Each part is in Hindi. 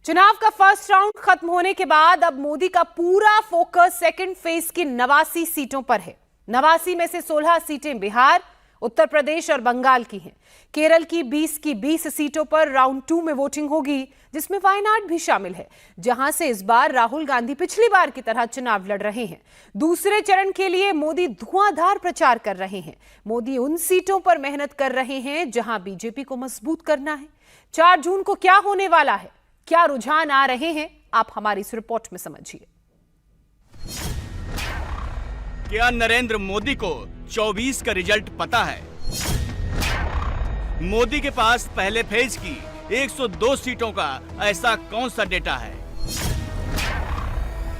चुनाव का फर्स्ट राउंड खत्म होने के बाद अब मोदी का पूरा फोकस सेकंड फेज की 89 सीटों पर है। 89 में से 16 सीटें बिहार, उत्तर प्रदेश और बंगाल की हैं। केरल की 20 सीटों पर राउंड 2 में वोटिंग होगी, जिसमें वायनाड भी शामिल है, जहां से इस बार राहुल गांधी पिछली बार की तरह चुनाव लड़ रहे हैं। दूसरे चरण के लिए मोदी धुआंधार प्रचार कर रहे हैं। मोदी उन सीटों पर मेहनत कर रहे हैं जहां बीजेपी को मजबूत करना है। 4 जून को क्या होने वाला है, क्या रुझान आ रहे हैं, आप हमारी इस रिपोर्ट में समझिए। क्या नरेंद्र मोदी को 24 का रिजल्ट पता है? मोदी के पास पहले फेज की 102 सीटों का ऐसा कौन सा डेटा है?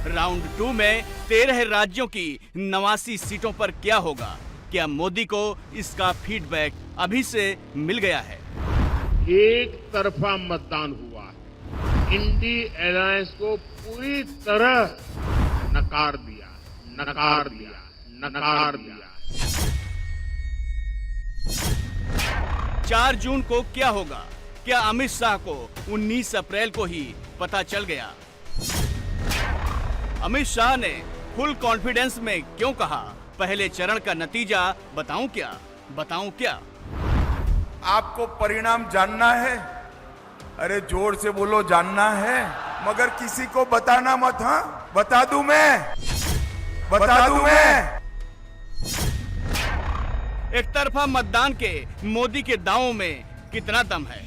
राउंड 2 में 13 राज्यों की 89 सीटों पर क्या होगा? क्या मोदी को इसका फीडबैक अभी से मिल गया है? एक तरफा मतदान हुआ है। इंडी अलायंस को पूरी तरह नकार दिया। 4 जून को क्या होगा? क्या अमित शाह को 19 अप्रैल को ही पता चल गया? अमित शाह ने फुल कॉन्फिडेंस में क्यों कहा पहले चरण का नतीजा बताऊं क्या? आपको परिणाम जानना है? अरे जोर से बोलो, जानना है, मगर किसी को बताना मत। हाँ, बता दूं मैं। एक तरफा मतदान के मोदी के दावों में कितना दम है?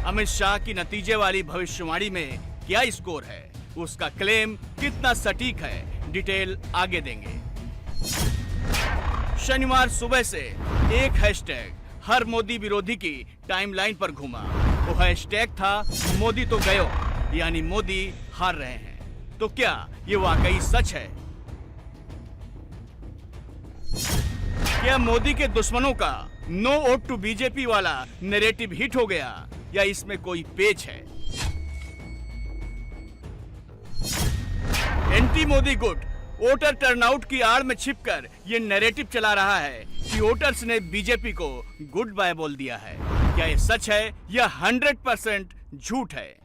अमित शाह की नतीजे वाली भविष्यवाणी में क्या स्कोर है? उसका क्लेम कितना सटीक है? डिटेल आगे देंगे। शनिवार सुबह से एक हैशटैग हर मोदी विरोधी की टाइमलाइन पर घूमा। वो हैशटैग था मोदी तो गयो, यानी मोदी हार रहे हैं। तो क्या ये वाकई सच है? क्या मोदी के दुश्मनों का नो वोट टू बीजेपी वाला नैरेटिव हिट हो गया, या इसमें कोई पेच है? एंटी मोदी गुट वोटर टर्नआउट की आड़ में छिपकर ये नैरेटिव चला रहा है कि वोटर्स ने बीजेपी को गुड बाय बोल दिया है। क्या ये सच है या 100% झूठ है?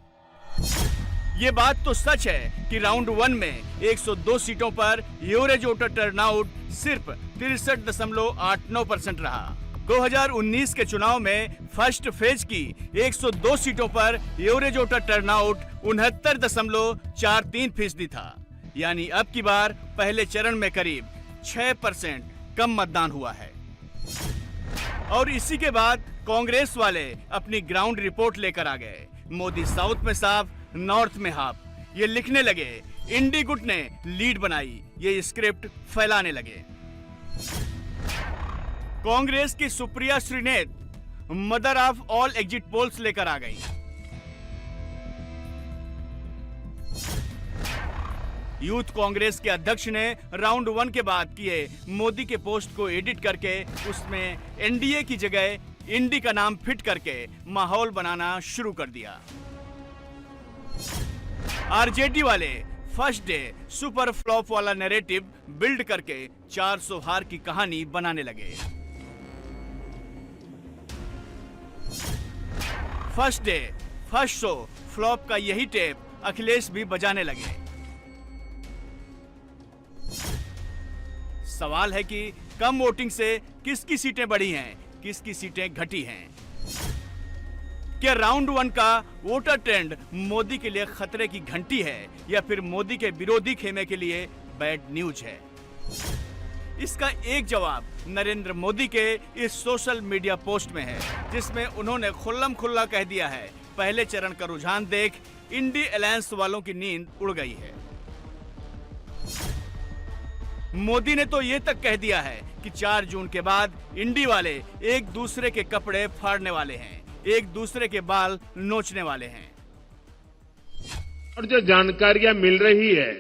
ये बात तो सच है कि राउंड 1 में 102 सीटों पर एवरेज वोटर टर्नआउट सिर्फ 63.89% रहा। 2019 के चुनाव में फर्स्ट फेज की 102 सीटों पर एवरेज वोटर टर्नआउट 69.43% था। यानी अब की बार पहले चरण में करीब 6% कम मतदान हुआ है। और इसी के बाद कांग्रेस वाले अपनी ग्राउंड रिपोर्ट लेकर आ गए। मोदी साउथ में साफ, नॉर्थ में हाफ। ये लिखने लगे, इंडी गुट ने लीड बनाई, ये स्क्रिप्ट फैलाने लगे। कांग्रेस की Supriya Shrinate mother of all exit polls लेकर आ गई। यूथ कांग्रेस के अध्यक्ष ने राउंड 1 के बाद किए मोदी के पोस्ट को एडिट करके उसमें एनडीए की जगह इंडी का नाम फिट करके माहौल बनाना शुरू कर दिया। आरजेडी वाले फर्स्ट डे सुपर फ्लॉप वाला नैरेटिव बिल्ड करके 400 हार की कहानी बनाने लगे। First day first show flop का यही टेप अखिलेश भी बजाने लगे। सवाल है कि कम वोटिंग से किसकी सीटें बढ़ी हैं, किसकी सीटें घटी हैं? क्या राउंड 1 का वोटर ट्रेंड मोदी के लिए खतरे की घंटी है, या फिर मोदी के विरोधी खेमे के लिए बैड न्यूज है? इसका एक जवाब नरेंद्र मोदी के इस सोशल मीडिया पोस्ट में है, जिसमें उन्होंने खुल्लम खुल्ला कह दिया है, पहले चरण का रुझान देख इंडी अलायंस वालों की नींद उड़ गई है। मोदी ने तो ये तक कह दिया है कि 4 जून के बाद इंडी वाले एक दूसरे के कपड़े फाड़ने वाले हैं, एक दूसरे के बाल नोचने वाले हैं। और जो जानकारियां मिल रही है,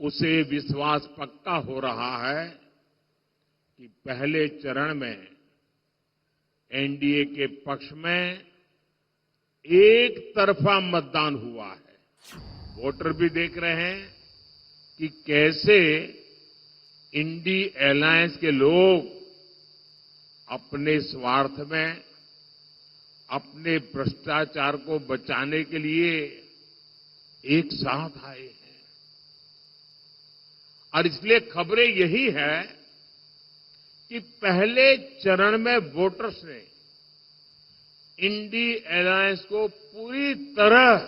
उसे विश्वास पक्का हो रहा है कि पहले चरण में एनडीए के पक्ष में एक तरफा मतदान हुआ है। वोटर भी देख रहे हैं कि कैसे इंडी अलायंस के लोग अपने स्वार्थ में अपने भ्रष्टाचार को बचाने के लिए एक साथ आए हैं। और इसलिए खबरें यही है कि पहले चरण में वोटर्स ने इंडी अलायंस को पूरी तरह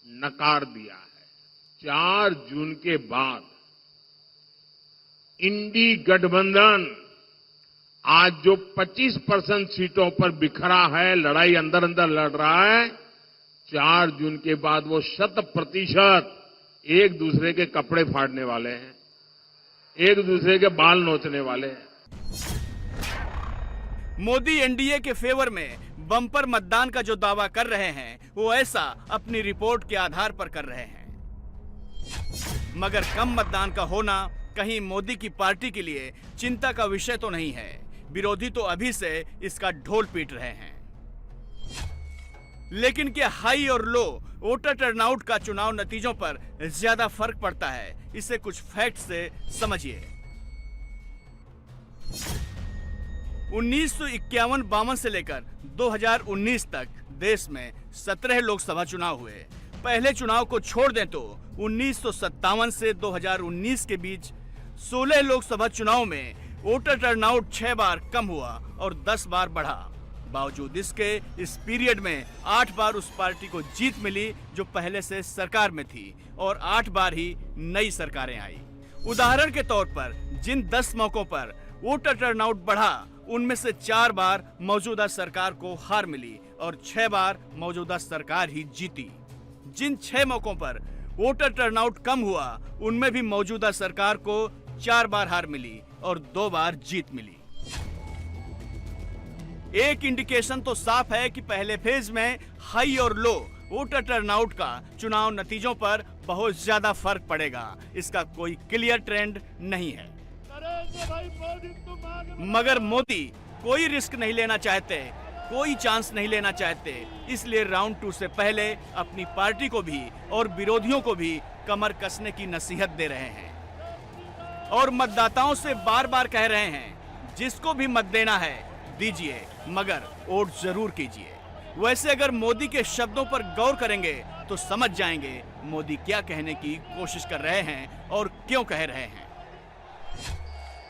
नकार दिया है। 4 जून के बाद इंडी गठबंधन आज जो 25% सीटों पर बिखरा है, लड़ाई अंदर अंदर लड़ रहा है, 4 जून के बाद वो 100% एक दूसरे के कपड़े फाड़ने वाले हैं, एक दूसरे के बाल नोचने वाले हैं। मोदी एनडीए के फेवर में बम्पर मतदान का जो दावा कर रहे हैं वो ऐसा अपनी रिपोर्ट के आधार पर कर रहे हैं, मगर कम मतदान का होना कहीं मोदी की पार्टी के लिए चिंता का विषय तो नहीं है। विरोधी तो अभी से इसका ढोल पीट रहे हैं। लेकिन क्या हाई और लो वोटर टर्नआउट का चुनाव नतीजों पर ज्यादा फर्क पड़ता है? इसे कुछ फैक्ट से समझिए। 1951-52 से लेकर 2019 तक देश में 17 लोकसभा चुनाव हुए। पहले चुनाव को छोड़ दें तो 1957 से 2019 के बीच 16 लोकसभा चुनाव में वोटर टर्नआउट 6 बार कम हुआ और 10 बार बढ़ा। बावजूद इसके इस पीरियड में 8 बार उस पार्टी को जीत मिली जो पहले से सरकार में थी और 8 बार ही नई सरकारें आई। उदाहरण के तौर पर जिन 10 मौकों पर वोटर टर्नआउट बढ़ा उनमें से 4 बार मौजूदा सरकार को हार मिली और 6 बार मौजूदा सरकार ही जीती। जिन 6 मौकों पर वोटर टर्नआउट कम हुआ उनमें भी मौजूदा सरकार को 4 बार हार मिली और 2 बार जीत मिली। एक इंडिकेशन तो साफ है कि पहले फेज में हाई और लो वोटर टर्नआउट का चुनाव नतीजों पर बहुत ज्यादा फर्क पड़ेगा। इसका कोई क्लियर ट्रेंड नहीं है, मगर मोदी कोई रिस्क नहीं लेना चाहते, कोई चांस नहीं लेना चाहते। इसलिए राउंड 2 से पहले अपनी पार्टी को भी और विरोधियों को भी कमर कसने की नसीहत दे रहे हैं और मतदाताओं से बार बार कह रहे हैं जिसको भी मत देना है दीजिए, मगर वोट जरूर कीजिए। वैसे अगर मोदी के शब्दों पर गौर करेंगे तो समझ जाएंगे मोदी क्या कहने की कोशिश कर रहे हैं और क्यों कह रहे हैं।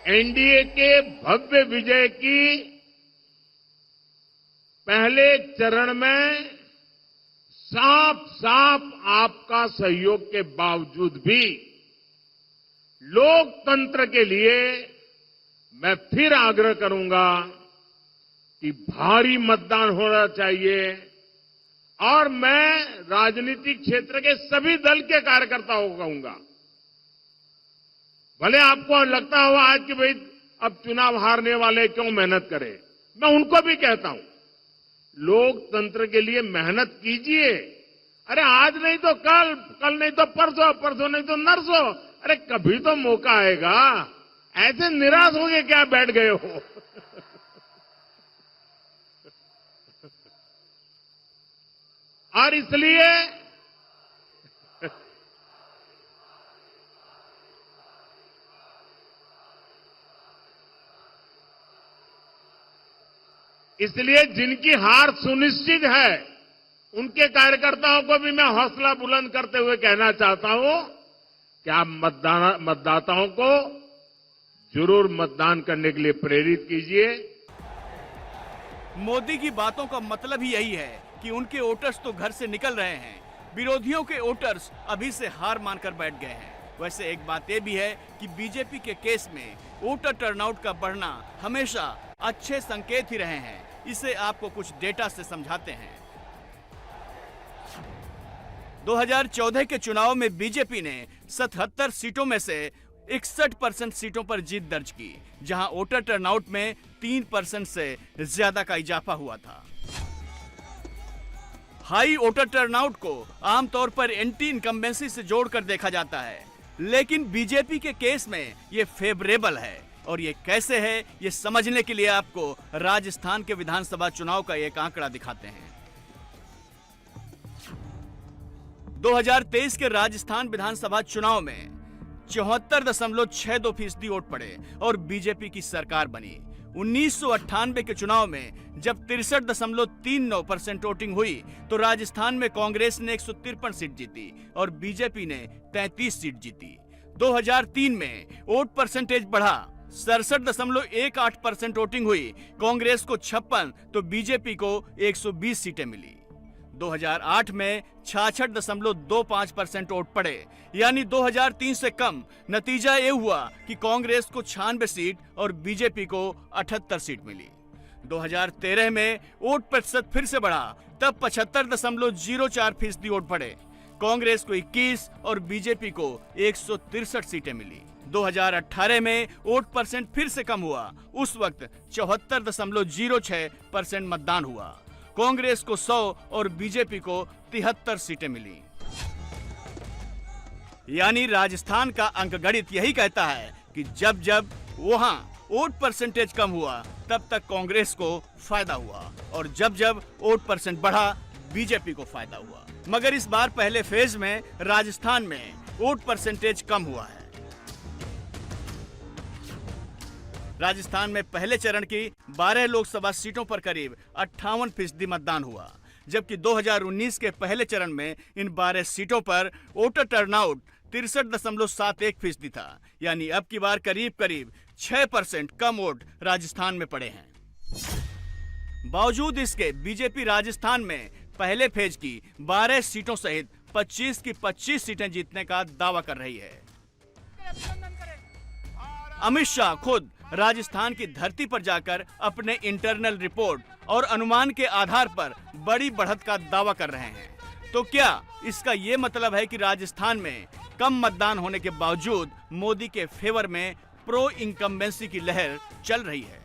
एनडीए के भव्य विजय की पहले चरण में साफ साफ आपका सहयोग के बावजूद भी लोकतंत्र के लिए मैं फिर आग्रह करूंगा कि भारी मतदान होना चाहिए और मैं राजनीतिक क्षेत्र के सभी दल के कार्यकर्ताओं को कहूंगा, भले आपको लगता हो आज कि भाई अब चुनाव हारने वाले क्यों मेहनत करें, मैं उनको भी कहता हूं लोकतंत्र के लिए मेहनत कीजिए। अरे आज नहीं तो कल, कल नहीं तो परसों, परसों नहीं तो नरसों, अरे कभी तो मौका आएगा। ऐसे निराश हो गए क्या बैठ गए हो? और इसलिए जिनकी हार सुनिश्चित है उनके कार्यकर्ताओं को भी मैं हौसला बुलंद करते हुए कहना चाहता हूं कि आप मतदाताओं को जरूर मतदान करने के लिए प्रेरित कीजिए। मोदी की बातों का मतलब ही यही है कि उनके वोटर्स तो घर से निकल रहे हैं, विरोधियों के वोटर्स अभी से हार मानकर बैठ गए हैं। वैसे एक बात यह भी है कि बीजेपी के केस में वोटर टर्नआउट का बढ़ना हमेशा अच्छे संकेत ही रहे हैं। इसे आपको कुछ डेटा से समझाते हैं। 2014 के चुनाव में बीजेपी ने 77 सीटों में से 61% सीटों पर जीत दर्ज की, जहां वोटर टर्नआउट में 3% से ज्यादा का इजाफा हुआ था। हाई वोटर टर्नआउट को आमतौर पर एंटी इनकम्बेंसी से जोड़कर देखा जाता है, लेकिन बीजेपी के केस में यह फेवरेबल है। और ये कैसे है, ये समझने के लिए आपको राजस्थान के विधानसभा चुनाव का एक आंकड़ा दिखाते हैं। 2023 के राजस्थान विधानसभा चुनाव में 74.62% वोट पड़े और बीजेपी की सरकार बनी। 1998 के चुनाव में जब 63.39% वोटिंग हुई तो राजस्थान में कांग्रेस ने 153 सीट जीती और बीजेपी ने 33 सीट जीती। 2003 में वोट परसेंटेज बढ़ा, 67.18% वोटिंग हुई, कांग्रेस को 56 तो बीजेपी को 120 सीटें मिली। 2008 में 66.25% वोट पड़े, यानी 2003 से कम। नतीजा ये हुआ कि कांग्रेस को 96 सीट और बीजेपी को 78 सीट मिली। 2013 में वोट प्रतिशत फिर से बढ़ा, तब 75.04% वोट पड़े, कांग्रेस को 21 और बीजेपी को 163 सीटें मिली। 2018 में वोट परसेंट फिर से कम हुआ, उस वक्त 74.06% मतदान हुआ, कांग्रेस को 100 और बीजेपी को 73 सीटें मिली। यानी राजस्थान का अंकगणित यही कहता है कि जब जब वहां वोट परसेंटेज कम हुआ तब तक कांग्रेस को फायदा हुआ और जब जब वोट परसेंट बढ़ा बीजेपी को फायदा हुआ। मगर इस बार पहले फेज में राजस्थान में वोट परसेंटेज कम हुआ है। राजस्थान में पहले चरण की 12 लोकसभा सीटों पर करीब 58% मतदान हुआ, जबकि 2019 के पहले चरण में इन 12 सीटों पर वोटर टर्नआउट 63.71% था। यानी अब की बार करीब करीब 6% कम वोट राजस्थान में पड़े हैं। बावजूद इसके बीजेपी राजस्थान में पहले फेज की 12 सीटों सहित 25 की 25 सीटें जीतने का दावा कर रही है। अमित शाह खुद राजस्थान की धरती पर जाकर अपने इंटरनल रिपोर्ट और अनुमान के आधार पर बड़ी बढ़त का दावा कर रहे हैं। तो क्या इसका ये मतलब है कि राजस्थान में कम मतदान होने के बावजूद मोदी के फेवर में प्रो इनकम्बेंसी की लहर चल रही है?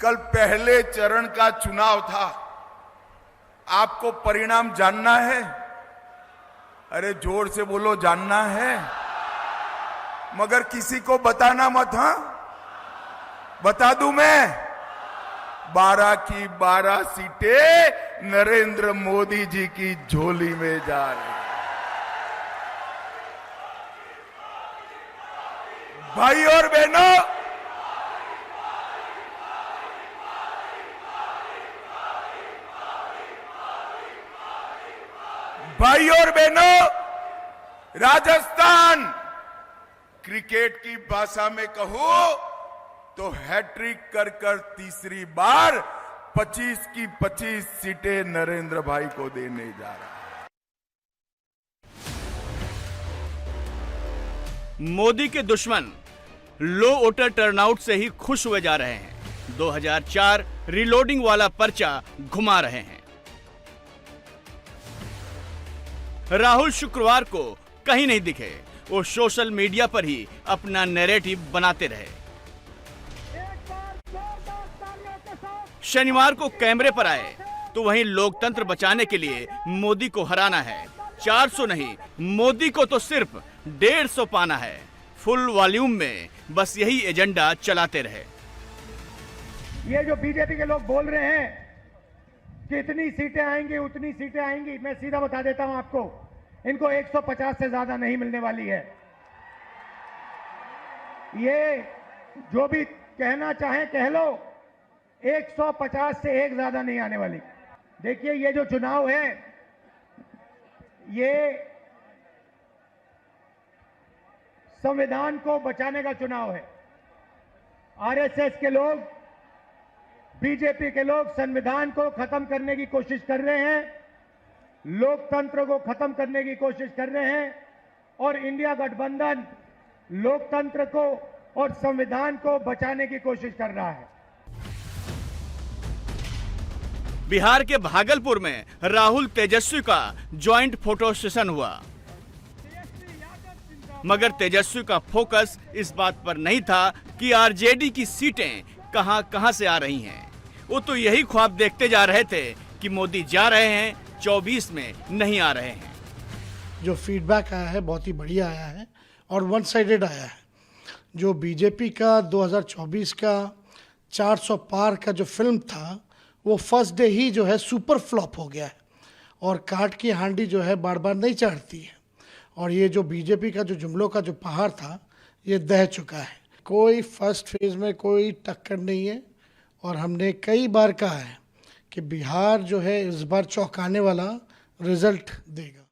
कल पहले चरण का चुनाव था, आपको परिणाम जानना है? अरे जोर से बोलो, जानना है? मगर किसी को बताना मत। हाँ, बता दूं मैं, 12 की 12 सीटें नरेंद्र मोदी जी की झोली में जा रही। भाई और बहनों, राजस्थान क्रिकेट की भाषा में कहूं तो हैट्रिक कर कर तीसरी बार 25 की 25 सीटें नरेंद्र भाई को देने जा रहा है। मोदी के दुश्मन लो वोटर टर्नआउट से ही खुश हुए जा रहे हैं। 2004 रीलोडिंग वाला पर्चा घुमा रहे हैं। राहुल शुक्रवार को कहीं नहीं दिखे, वो सोशल मीडिया पर ही अपना नैरेटिव बनाते रहे। शनिवार को कैमरे पर आए तो वहीं लोकतंत्र बचाने के लिए मोदी को हराना है। 400 नहीं, मोदी को तो सिर्फ 150 पाना है। फुल वॉल्यूम में बस यही एजेंडा चलाते रहे। ये जो बीजेपी के लोग बोल रहे हैं कि इतनी सीटें आएंगी उतनी सीटें आएंगी, मैं सीधा बता देता हूं आपको, इनको 150 से ज्यादा नहीं मिलने वाली है। ये जो भी कहना चाहे कह लो, 150 से एक ज्यादा नहीं आने वाली। देखिए, ये जो चुनाव है ये संविधान को बचाने का चुनाव है। आरएसएस के लोग, बीजेपी के लोग संविधान को खत्म करने की कोशिश कर रहे हैं, लोकतंत्र को खत्म करने की कोशिश कर रहे हैं और इंडिया गठबंधन लोकतंत्र को और संविधान को बचाने की कोशिश कर रहा है। बिहार के भागलपुर में राहुल तेजस्वी का ज्वाइंट फोटो सेशन हुआ, मगर तेजस्वी का फोकस इस बात पर नहीं था कि आरजेडी की सीटें कहां से आ रही हैं। वो तो यही ख्वाब देखते जा रहे थे कि मोदी जा रहे हैं, 24 में नहीं आ रहे हैं। जो फीडबैक आया है बहुत ही बढ़िया आया है और वन साइडेड आया है। जो बीजेपी का 2024 का 400 पार का जो फिल्म था वो फर्स्ट डे ही जो है सुपर फ्लॉप हो गया है और काट की हांडी जो है बार बार नहीं चढ़ती है और ये जो बीजेपी का जो जुमलों का जो पहाड़ था ये दह चुका है। कोई फर्स्ट फेज में कोई टक्कर नहीं है। और हमने कई बार कहा है कि बिहार जो है इस बार चौंकाने वाला रिजल्ट देगा।